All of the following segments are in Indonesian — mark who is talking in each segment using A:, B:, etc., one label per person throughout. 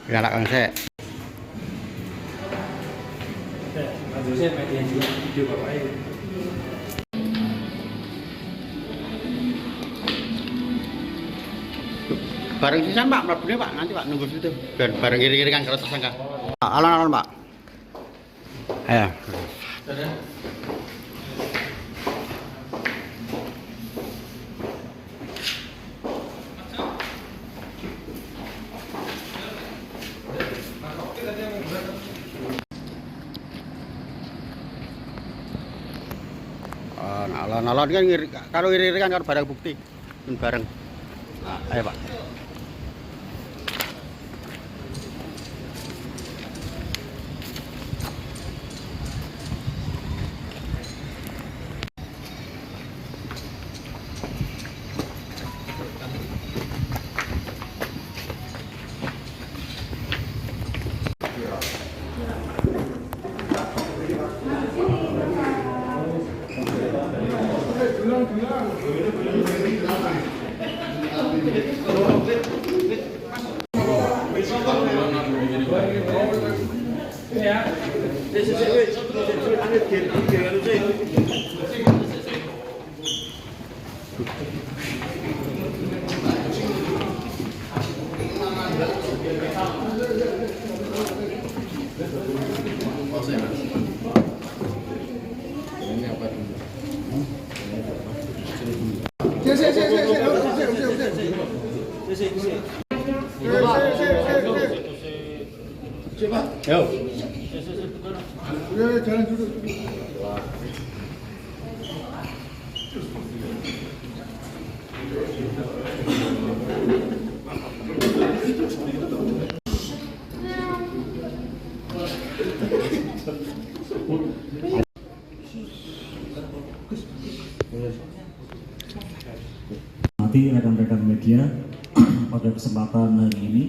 A: Galak kan saya.
B: Harusnya media juga video bapak itu.
A: Bareng sisan Pak, mlebune Pak, nanti Pak nunggu situ. Biar bareng iring-iringan karo tersangka. Alon-alon Pak. Ayo. Alon-alon kan karo iring-iringan karo barang bukti. Bareng. Nah, ayo Pak. Yo.
C: Ya, jalan dulu.
D: Nanti rekan-rekan media pada kesempatan hari ini,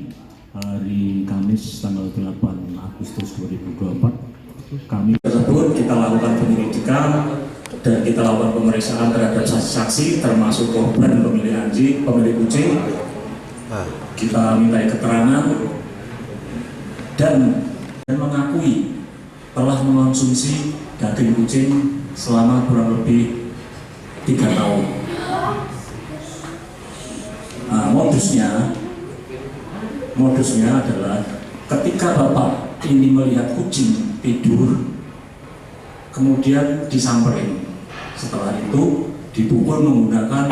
D: hari Kamis tanggal 8 Agustus 2024, kami tersebut kita lakukan penyelidikan dan kita lakukan pemeriksaan terhadap saksi-saksi termasuk korban pemilik anjing, pemilik kucing. Kita minta keterangan dan mengakui telah mengonsumsi daging kucing selama kurang lebih 3 tahun. Modusnya adalah ketika Bapak ini melihat kucing tidur, kemudian disamperin. Setelah itu dipukul menggunakan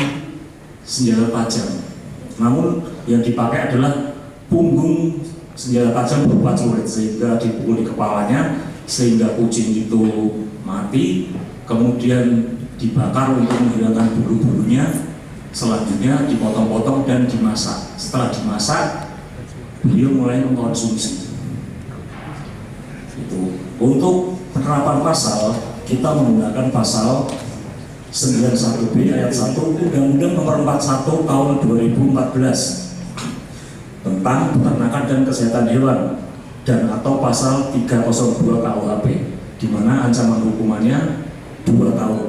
D: senjata tajam. Namun yang dipakai adalah punggung senjata tajam berupa celurit, sehingga dipukul di kepalanya sehingga kucing itu mati. Kemudian dibakar untuk menghilangkan bulu-bulunya. Selanjutnya dipotong-potong dan dimasak. Setelah dimasak, beliau mulai mengkonsumsi. Itu. Untuk penerapan pasal, kita menggunakan pasal 91B ayat 1 Undang-Undang Nomor 41 Tahun 2014 tentang peternakan dan kesehatan hewan, dan atau pasal 302 KUHP, di mana ancaman hukumannya 2 tahun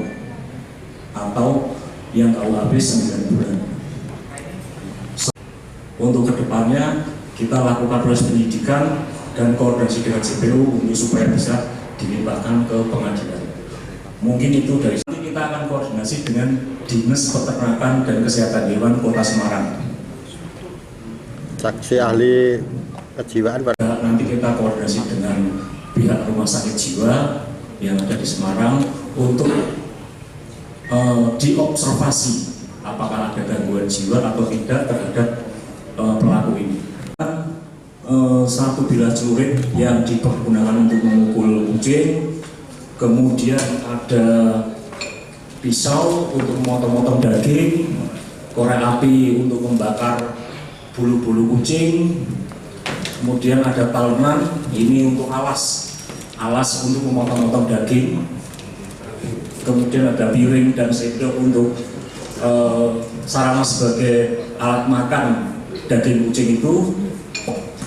D: atau yang KUHP 9 bulan. Untuk kedepannya kita lakukan proses penyidikan dan koordinasi dengan CPU untuk supaya bisa dilimpahkan ke pengadilan. Mungkin itu dari nanti kita akan koordinasi dengan Dinas Peternakan dan Kesehatan Hewan Kota Semarang.
A: Saksi ahli kejiwaan
D: Nanti kita koordinasi dengan pihak rumah sakit jiwa yang ada di Semarang untuk diobservasi apakah ada gangguan jiwa atau tidak terhadap pelaku ini. Satu bilah celurit yang dipergunakan untuk memukul kucing, kemudian ada pisau untuk memotong-motong daging, korek api untuk membakar bulu-bulu kucing, kemudian ada talenan ini untuk alas untuk memotong-motong daging, kemudian ada piring dan sendok untuk sarana sebagai alat makan daging kucing itu,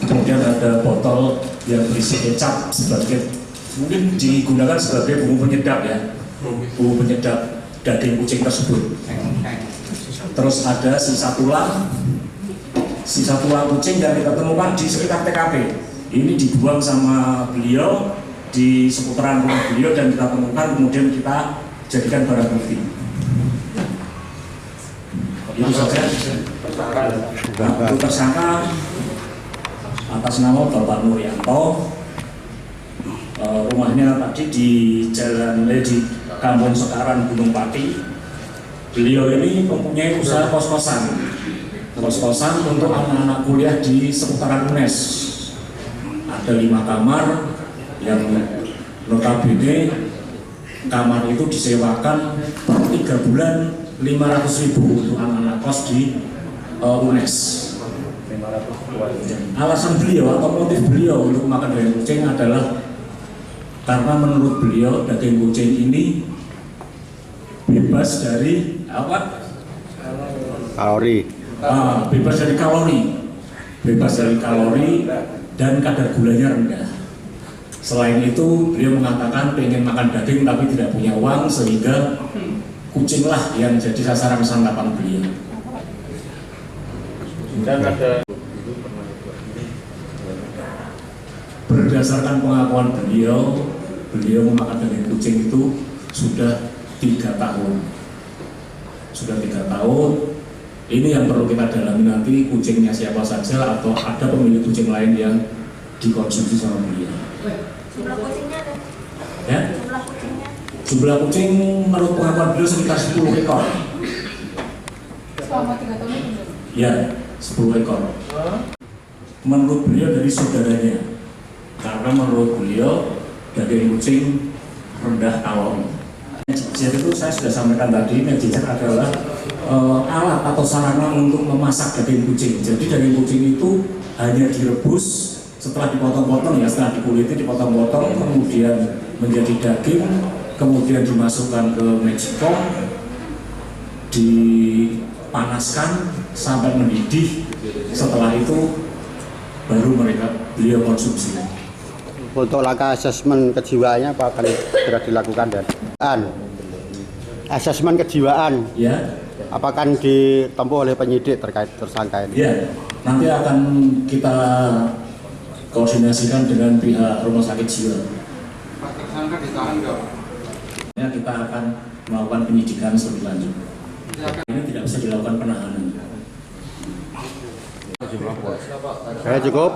D: kemudian ada botol yang berisi kecap sebagai, mungkin digunakan sebagai bumbu penyedap ya, bumbu penyedap daging kucing tersebut. Terus ada sisa tulang sisa tulang kucing dan kita temukan di sekitar TKP. Ini dibuang sama beliau di seputaran rumah beliau dan kita temukan, kemudian kita jadikan barang bukti. Itu saja. Untuk tersangka atas nama Bapak Nuryanto, rumahnya tadi di di Kampung Sekaran, Gunung Pati. Beliau ini mempunyai usaha kos-kosan untuk anak-anak kuliah di seputaran UNES. Ada 5 kamar yang notabene kamar itu disewakan per 3 bulan 500.000 untuk anak-anak kos di UNES. Alasan beliau atau motif beliau untuk makan daging kucing adalah karena menurut beliau daging kucing ini bebas dari apa?
A: Kalori.
D: Bebas dari kalori dan kadar gulanya rendah. Selain itu, beliau mengatakan pengen makan daging tapi tidak punya uang, sehingga kucinglah yang jadi sasaran santapan beliau. Dan ada berdasarkan pengakuan beliau memakan daging kucing itu sudah 3 tahun. Ini yang perlu kita dalami nanti, kucingnya siapa saja atau ada pemilik kucing lain yang dikonsumsi sama beliau.
C: Jumlah kucingnya ada?
D: Ya?
C: Jumlah kucingnya?
D: Jumlah kucing menurut pengakuan beliau sekitar 10 ekor.
C: Selama 3 tahun itu?
D: Ya, 10 ekor. Menurut beliau dari saudaranya, karena menurut beliau daging kucing rendah kalori. Jadi itu saya sudah sampaikan tadi, mejjer adalah alat atau sarana untuk memasak daging kucing. Jadi daging kucing itu hanya direbus, setelah dipotong-potong ya, setelah dikuliti dipotong-potong, kemudian menjadi daging, kemudian dimasukkan ke magicom, dipanaskan sampai mendidih. Setelah itu baru beliau konsumsi.
A: Untuk langkah asesmen kejiwaannya apa akan segera dilakukan dan asesmen kejiwaan
D: Ya,
A: apakah ditempuh oleh penyidik terkait tersangka ini?
D: ya, nanti akan kita koordinasikan dengan pihak rumah sakit jiwa.
E: Pak tersangka ditahan nggak?
D: Ya, kita akan melakukan penyidikan lebih lanjut. Ini tidak bisa dilakukan penahanan.
A: Saya cukup.